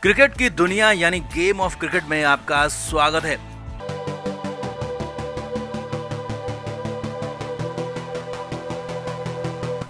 Cricket की दुनिया यानी गेम ऑफ क्रिकेट में आपका स्वागत है।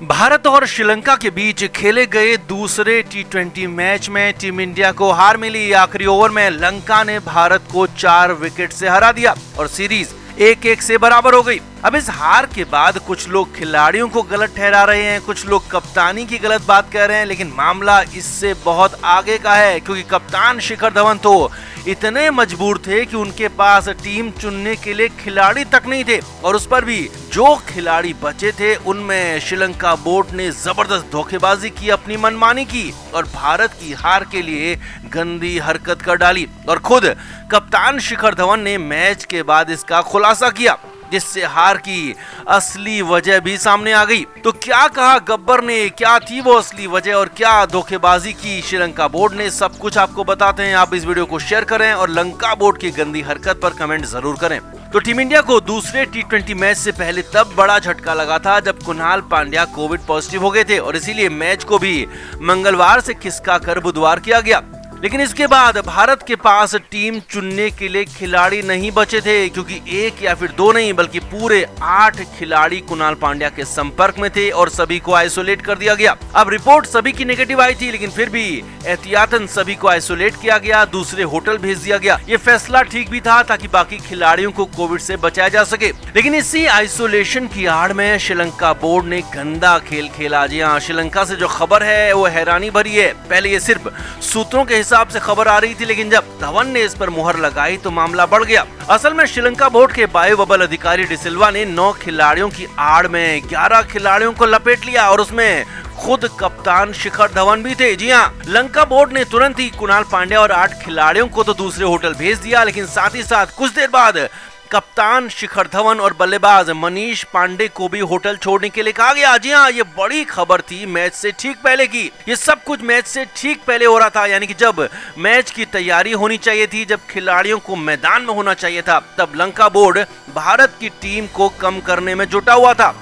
भारत और श्रीलंका के बीच खेले गए दूसरे टी20 मैच में टीम इंडिया को हार मिली। आखिरी ओवर में लंका ने भारत को 4 विकेट से हरा दिया और सीरीज 1-1 से बराबर हो गई। अब इस हार के बाद कुछ लोग खिलाड़ियों को गलत ठहरा रहे हैं, कुछ लोग कप्तानी की गलत बात कर रहे हैं, लेकिन मामला इससे बहुत आगे का है क्योंकि कप्तान शिखर धवन तो इतने मजबूर थे कि उनके पास टीम चुनने के लिए खिलाड़ी तक नहीं थे और उस पर भी जो खिलाड़ी बचे थे उनमें श्रीलंका बोर्ड ने जबरदस्त धोखेबाजी की, अपनी मनमानी की और भारत की हार के लिए गंदी हरकत कर डाली। और खुद कप्तान शिखर धवन ने मैच के बाद इसका खुलासा किया, जिससे हार की असली वजह भी सामने आ गई। तो क्या कहा गब्बर ने, क्या थी वो असली वजह और क्या धोखेबाजी की श्रीलंका बोर्ड ने, सब कुछ आपको बताते हैं। आप इस वीडियो को शेयर करें और लंका बोर्ड की गंदी हरकत पर कमेंट जरूर करें। तो टीम इंडिया को दूसरे टी20 मैच से पहले तब बड़ा झटका लगा था जब कुणाल पांड्या कोविड पॉजिटिव हो गए थे और इसीलिए मैच को भी मंगलवार से खिसका कर बुधवार किया गया। लेकिन इसके बाद भारत के पास टीम चुनने के लिए खिलाड़ी नहीं बचे थे क्योंकि 1 या फिर 2 नहीं बल्कि पूरे 8 खिलाड़ी कुणाल पांड्या के संपर्क में थे और सभी को आइसोलेट कर दिया गया। अब रिपोर्ट सभी की नेगेटिव आई थी, लेकिन फिर भी एहतियातन सभी को आइसोलेट किया गया, दूसरे होटल भेज दिया गया। ये फैसला ठीक भी था ताकि बाकी खिलाड़ियों को कोविड से बचाया जा सके। लेकिन इसी आइसोलेशन की आड़ में श्रीलंका बोर्ड ने गंदा खेल खेला। जी हाँ, श्रीलंका से जो खबर है वो हैरानी भरी है। पहले ये सिर्फ सूत्रों के हिसाब से खबर आ रही थी, लेकिन जब धवन ने इस पर मुहर लगाई तो मामला बढ़ गया। असल में श्रीलंका बोर्ड के बायो बबल अधिकारी डिसिल्वा ने 9 खिलाड़ियों की आड़ में 11 खिलाड़ियों को लपेट लिया और उसमें खुद कप्तान शिखर धवन भी थे। जी हाँ, लंका बोर्ड ने तुरंत ही कुणाल पांड्या और 8 खिलाड़ियों को तो दूसरे होटल भेज दिया, लेकिन साथ ही साथ कुछ देर बाद कप्तान शिखर धवन और बल्लेबाज मनीष पांडे को भी होटल छोड़ने के लिए कहा गया। जी हाँ, ये बड़ी खबर थी मैच से ठीक पहले की। ये सब कुछ मैच से ठीक पहले हो रहा था, यानी कि जब मैच की तैयारी होनी चाहिए थी, जब खिलाड़ियों को मैदान में होना चाहिए था, तब लंका बोर्ड भारत की टीम को कम करने में जुटा हुआ था।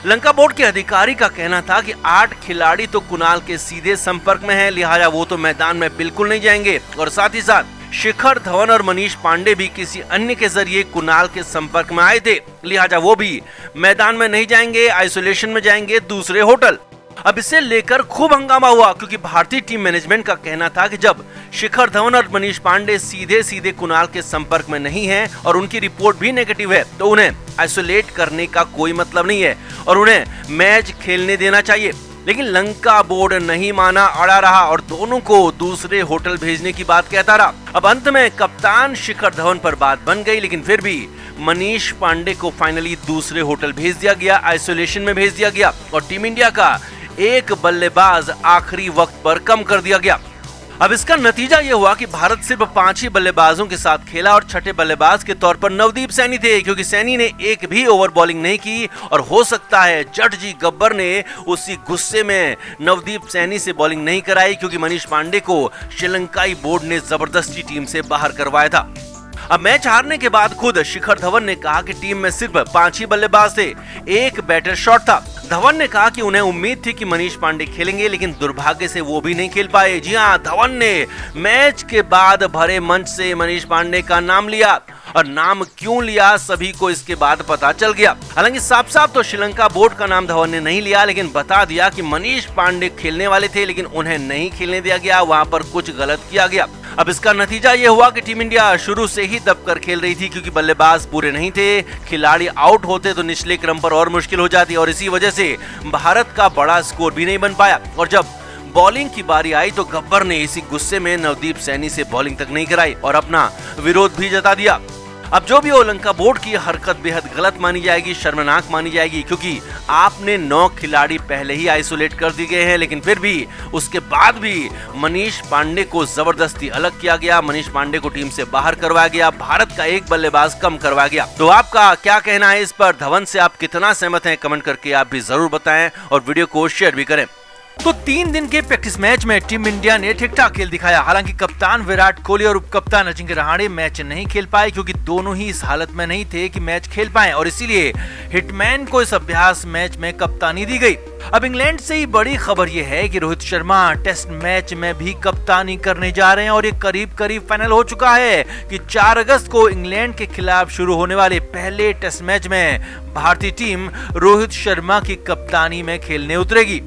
लंका बोर्ड के अधिकारी का कहना था कि 8 खिलाड़ी तो कुणाल के सीधे संपर्क में हैं, लिहाजा वो तो मैदान में बिल्कुल नहीं जाएंगे और साथ ही साथ शिखर धवन और मनीष पांडे भी किसी अन्य के जरिए कुणाल के संपर्क में आए थे, लिहाजा वो भी मैदान में नहीं जाएंगे, आइसोलेशन में जाएंगे दूसरे होटल। अब इसे लेकर खूब हंगामा हुआ क्योंकि भारतीय टीम मैनेजमेंट का कहना था कि जब शिखर धवन और मनीष पांडे सीधे सीधे कुणाल के संपर्क में नहीं हैं और उनकी रिपोर्ट भी नेगेटिव है तो उन्हें आइसोलेट करने का कोई मतलब नहीं है और उन्हें मैच खेलने देना चाहिए। लेकिन लंका बोर्ड नहीं माना, अड़ा रहा और दोनों को दूसरे होटल भेजने की बात कहता रहा। अब अंत में कप्तान शिखर धवन पर बात बन गई, लेकिन फिर भी मनीष पांडे को फाइनली दूसरे होटल भेज दिया गया, आइसोलेशन में भेज दिया गया और टीम इंडिया का एक बल्लेबाज आखिरी वक्त पर कम कर दिया गया। अब इसका नतीजा ये हुआ कि भारत सिर्फ 5 ही बल्लेबाजों के साथ खेला और छठे बल्लेबाज के तौर पर नवदीप सैनी थे क्योंकि सैनी ने एक भी ओवर बॉलिंग नहीं की और हो सकता है जट जी गब्बर ने उसी गुस्से में नवदीप सैनी से बॉलिंग नहीं कराई क्योंकि मनीष पांडे को श्रीलंकाई बोर्ड ने जबरदस्ती टीम से बाहर करवाया था। अब मैच हारने के बाद खुद शिखर धवन ने कहा कि टीम में सिर्फ 5 ही बल्लेबाज थे, एक बैटर शॉट था। धवन ने कहा कि उन्हें उम्मीद थी कि मनीष पांडे खेलेंगे, लेकिन दुर्भाग्य से वो भी नहीं खेल पाए। जी हाँ, धवन ने मैच के बाद भरे मंच से मनीष पांडे का नाम लिया और नाम क्यों लिया सभी को इसके बाद पता चल गया। हालांकि साफ साफ तो श्रीलंका बोर्ड का नाम धवन ने नहीं लिया, लेकिन बता दिया कि मनीष पांडे खेलने वाले थे लेकिन उन्हें नहीं खेलने दिया गया, वहां पर कुछ गलत किया गया। अब इसका नतीजा ये हुआ कि टीम इंडिया शुरू से ही दबकर खेल रही थी क्योंकि बल्लेबाज पूरे नहीं थे, खिलाड़ी आउट होते तो निचले क्रम पर और मुश्किल हो जाती और इसी वजह से भारत का बड़ा स्कोर भी नहीं बन पाया। और जब बॉलिंग की बारी आई तो गब्बर ने इसी गुस्से में नवदीप सैनी से बॉलिंग तक नहीं कराई और अपना विरोध भी जता दिया। अब जो भी हो, लंका बोर्ड की हरकत बेहद गलत मानी जाएगी, शर्मनाक मानी जाएगी क्योंकि आपने 9 खिलाड़ी पहले ही आइसोलेट कर दिए गए हैं, लेकिन फिर भी उसके बाद भी मनीष पांडे को जबरदस्ती अलग किया गया, मनीष पांडे को टीम से बाहर करवाया गया, भारत का एक बल्लेबाज कम करवाया गया। तो आपका क्या कहना है इस पर? धवन से आप कितना सहमत हैं? कमेंट करके आप भी जरूर बताएं और वीडियो को शेयर भी करें। तो 3 दिन के प्रैक्टिस मैच में टीम इंडिया ने ठीक ठाक खेल दिखाया। हालांकि कप्तान विराट कोहली और उपकप्तान अजिंक्य रहाणे मैच नहीं खेल पाए क्योंकि दोनों ही इस हालत में नहीं थे कि मैच खेल पाएं और इसीलिए हिटमैन को इस अभ्यास मैच में कप्तानी दी गई। अब इंग्लैंड से ही बड़ी खबर यह है कि रोहित शर्मा टेस्ट मैच में भी कप्तानी करने जा रहे हैं और ये करीब करीब फाइनल हो चुका है कि 4 अगस्त को इंग्लैंड के खिलाफ शुरू होने वाले पहले टेस्ट मैच में भारतीय टीम रोहित शर्मा की कप्तानी में खेलने उतरेगी।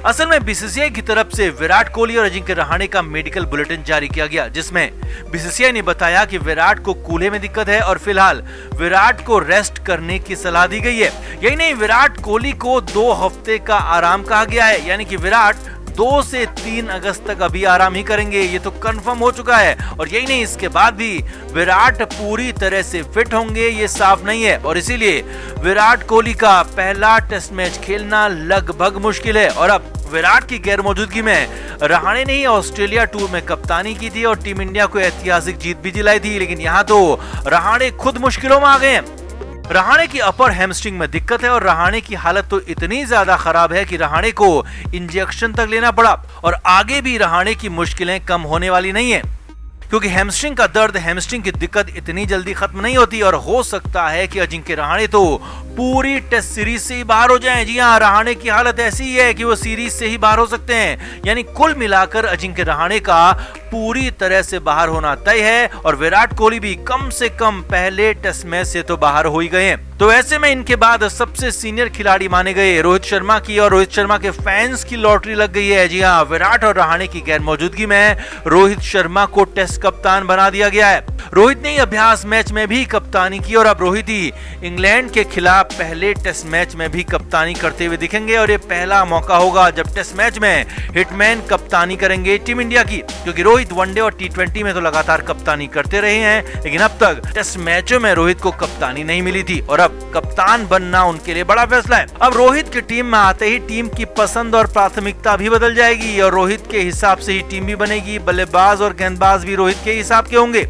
असल में बीसीसीआई की तरफ से विराट कोहली और अजिंक्य रहाणे का मेडिकल बुलेटिन जारी किया गया, जिसमें बीसीसीआई ने बताया कि विराट को कूल्हे में दिक्कत है और फिलहाल विराट को रेस्ट करने की सलाह दी गई है। यही नहीं, विराट कोहली को 2 हफ्ते का आराम कहा गया है, यानी कि विराट 2 से 3 अगस्त तक अभी आराम ही करेंगे, ये तो कंफर्म हो चुका है। और यही नहीं, इसके बाद भी विराट पूरी तरह से फिट होंगे ये साफ नहीं है और इसीलिए विराट कोहली का पहला टेस्ट मैच खेलना लगभग मुश्किल है। और अब विराट की गैर मौजूदगी में रहाणे ने ही ऑस्ट्रेलिया टूर में कप्तानी की थी और टीम इंडिया को ऐतिहासिक जीत भी दिलाई थी, लेकिन यहाँ तो रहाणे खुद मुश्किलों में आ गए हैं। रहाणे की अपर हैमस्ट्रिंग में दिक्कत है और रहाणे की हालत तो इतनी ज्यादा खराब है कि रहाणे को इंजेक्शन तक लेना पड़ा और आगे भी रहाणे की मुश्किलें कम होने वाली नहीं है क्योंकि हैमस्ट्रिंग का दर्द, हैमस्ट्रिंग की दिक्कत इतनी जल्दी खत्म नहीं होती और हो सकता है कि अजिंक्य रहाणे तो पूरी टेस्ट सीरीज से ही बाहर हो जाएं। जी हां, रहाणे की हालत ऐसी ही है कि वो सीरीज से ही बाहर हो सकते हैं, यानी कुल मिलाकर अजिंक्य रहाणे का पूरी तरह से बाहर होना तय है और विराट कोहली भी कम से कम पहले टेस्ट मैच से तो बाहर हो ही गए हैं। तो ऐसे में इनके बाद सबसे सीनियर खिलाड़ी माने गए रोहित शर्मा की और रोहित शर्मा के फैंस की लॉटरी लग गई है। जी हां, विराट और रहाणे की गैर मौजूदगी में रोहित शर्मा को टेस्ट कप्तान बना दिया गया है। रोहित ने अभ्यास मैच में भी कप्तानी की और अब रोहित ही इंग्लैंड के खिलाफ पहले टेस्ट मैच में भी कप्तानी करते हुए दिखेंगे और ये पहला मौका होगा जब टेस्ट मैच में हिटमैन कप्तानी करेंगे टीम इंडिया की, क्योंकि रोहित वनडे और टी20 में तो लगातार कप्तानी करते रहे हैं, लेकिन अब तक टेस्ट मैचों में रोहित को कप्तानी नहीं मिली थी और अब कप्तान बनना उनके लिए बड़ा फैसला है। अब रोहित की टीम में आते ही टीम की पसंद और प्राथमिकता भी बदल जाएगी और रोहित के हिसाब से ही टीम भी बनेगी। बल्लेबाज और गेंदबाज भी रोहित के हिसाब के होंगे।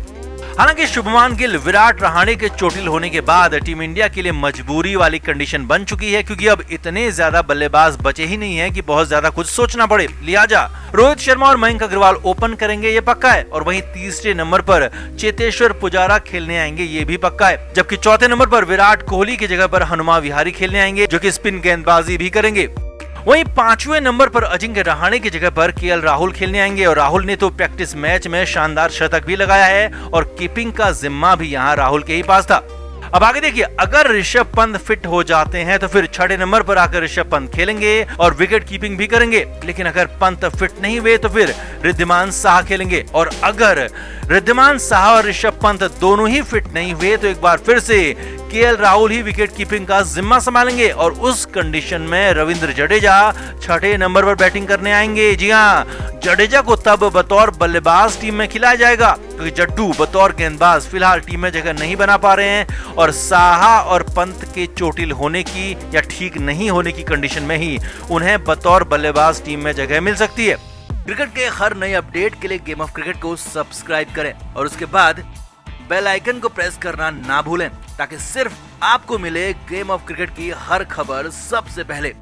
हालांकि शुभमान गिल, विराट, रहाणे के चोटिल होने के बाद टीम इंडिया के लिए मजबूरी वाली कंडीशन बन चुकी है क्योंकि अब इतने ज्यादा बल्लेबाज बचे ही नहीं है कि बहुत ज्यादा कुछ सोचना पड़े। लिहाजा रोहित शर्मा और मयंक अग्रवाल ओपन करेंगे, ये पक्का है और वहीं तीसरे नंबर पर चेतेश्वर पुजारा खेलने आएंगे, ये भी पक्का है। जबकि चौथे नंबर पर विराट कोहली की जगह पर हनुमा विहारी खेलने आएंगे जो कि स्पिन गेंदबाजी भी करेंगे। वहीं 5वें नंबर पर अजिंक्य रहाणे की जगह पर केएल राहुल खेलने आएंगे और राहुल ने तो प्रैक्टिस मैच में शानदार शतक भी लगाया है और कीपिंग का जिम्मा भी यहां राहुल के ही पास था। अब आगे देखिए, अगर ऋषभ पंत फिट हो जाते हैं तो फिर 6ठे नंबर पर आकर ऋषभ पंत खेलेंगे और विकेट कीपिंग भी करेंगे, लेकिन अगर पंत फिट नहीं हुए तो फिर रिद्धिमान साहा खेलेंगे और अगर रिद्धिमान साहा और ऋषभ पंत दोनों ही फिट नहीं हुए तो एक बार फिर से केएल राहुल ही विकेट कीपिंग का जिम्मा संभालेंगे और उस कंडीशन में रविंद्र जडेजा 6ठे नंबर पर बैटिंग करने आएंगे। जी हां, जडेजा को तब बतौर बल्लेबाज टीम में खिलाया जाएगा क्योंकि जड्डू बतौर गेंदबाज फिलहाल टीम में जगह नहीं बना पा रहे हैं और साहा और पंत के चोटिल होने की या ठीक नहीं होने की कंडीशन में ही उन्हें बतौर बल्लेबाज टीम में जगह मिल सकती है। क्रिकेट के हर नए अपडेट के लिए गेम ऑफ क्रिकेट को सब्सक्राइब करें और उसके बाद बेल आइकन को प्रेस करना ना भूलें ताकि सिर्फ आपको मिले गेम ऑफ क्रिकेट की हर खबर सबसे पहले।